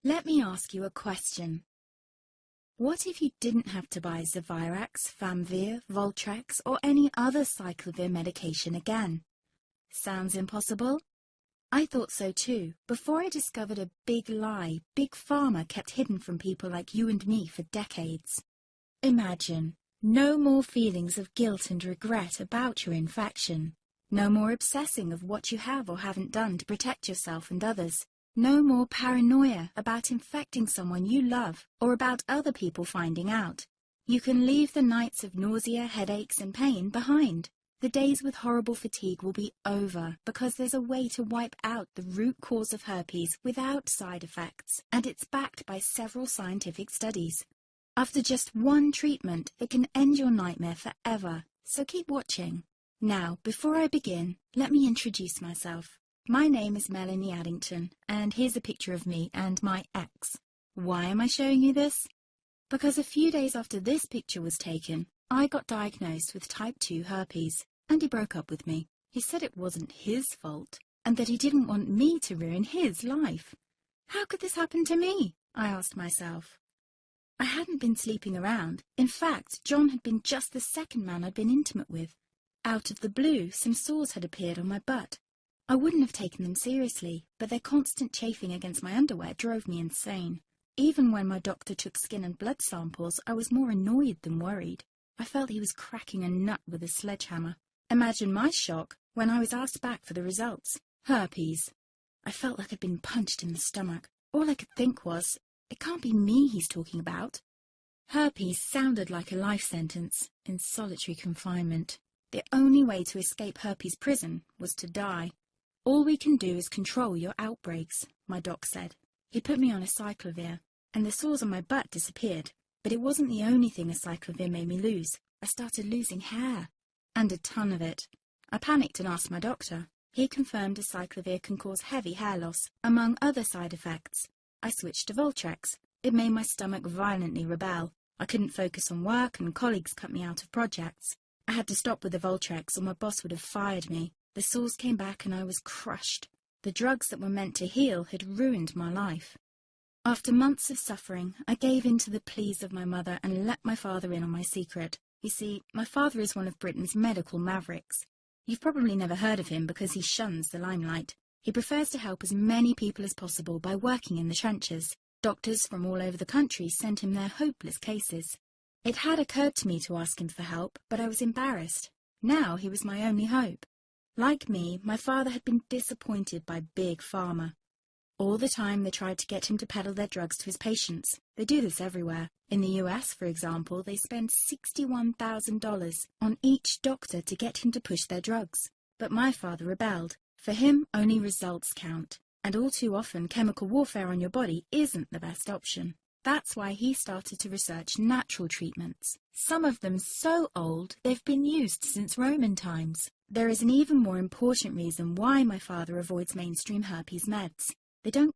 Let me ask you a question. What if you didn't have to buy Zevirax, Famvir, Voltrex, or any other cyclovir medication again? Sounds impossible? I thought so too, before I discovered a big lie Big Pharma kept hidden from people like you and me for decades. Imagine, no more feelings of guilt and regret about your infection. No more obsessing of what you have or haven't done to protect yourself and others. No more paranoia about infecting someone you love or about other people finding out. You can leave the nights of nausea, headaches and pain behind. The days with horrible fatigue will be over because there's a way to wipe out the root cause of herpes without side effects, and it's backed by several scientific studies. After just one treatment, it can end your nightmare forever, so keep watching. Now, before I begin, let me introduce myself. My name is Melanie Addington, and here's a picture of me and my ex. Why am I showing you this? Because a few days after this picture was taken, I got diagnosed with type 2 herpes, and he broke up with me. He said it wasn't his fault, and that he didn't want me to ruin his life. How could this happen to me? I asked myself. I hadn't been sleeping around. In fact, John had been just the second man I'd been intimate with. Out of the blue, some sores had appeared on my butt. I wouldn't have taken them seriously, but their constant chafing against my underwear drove me insane. Even when my doctor took skin and blood samples, I was more annoyed than worried. I felt he was cracking a nut with a sledgehammer. Imagine my shock when I was asked back for the results. Herpes. I felt like I'd been punched in the stomach. All I could think was, it can't be me he's talking about. Herpes sounded like a life sentence in solitary confinement. The only way to escape herpes prison was to die. All we can do is control your outbreaks, my doc said. He put me on a cyclovir, and the sores on my butt disappeared. But it wasn't the only thing a cyclovir made me lose. I started losing hair, and a ton of it. I panicked and asked my doctor. He confirmed a cyclovir can cause heavy hair loss, among other side effects. I switched to Voltrex. It made my stomach violently rebel. I couldn't focus on work, and colleagues cut me out of projects. I had to stop with the Voltrex, or my boss would have fired me. The sores came back and I was crushed. The drugs that were meant to heal had ruined my life. After months of suffering, I gave in to the pleas of my mother and let my father in on my secret. You see, my father is one of Britain's medical mavericks. You've probably never heard of him because he shuns the limelight. He prefers to help as many people as possible by working in the trenches. Doctors from all over the country sent him their hopeless cases. It had occurred to me to ask him for help, but I was embarrassed. Now he was my only hope. Like me, my father had been disappointed by Big Pharma. All the time they tried to get him to peddle their drugs to his patients. They do this everywhere. In the US, for example, they spend $61,000 on each doctor to get him to push their drugs. But my father rebelled. For him, only results count. And all too often, chemical warfare on your body isn't the best option. That's why he started to research natural treatments. Some of them so old, they've been used since Roman times. There is an even more important reason why my father avoids mainstream herpes meds. They don't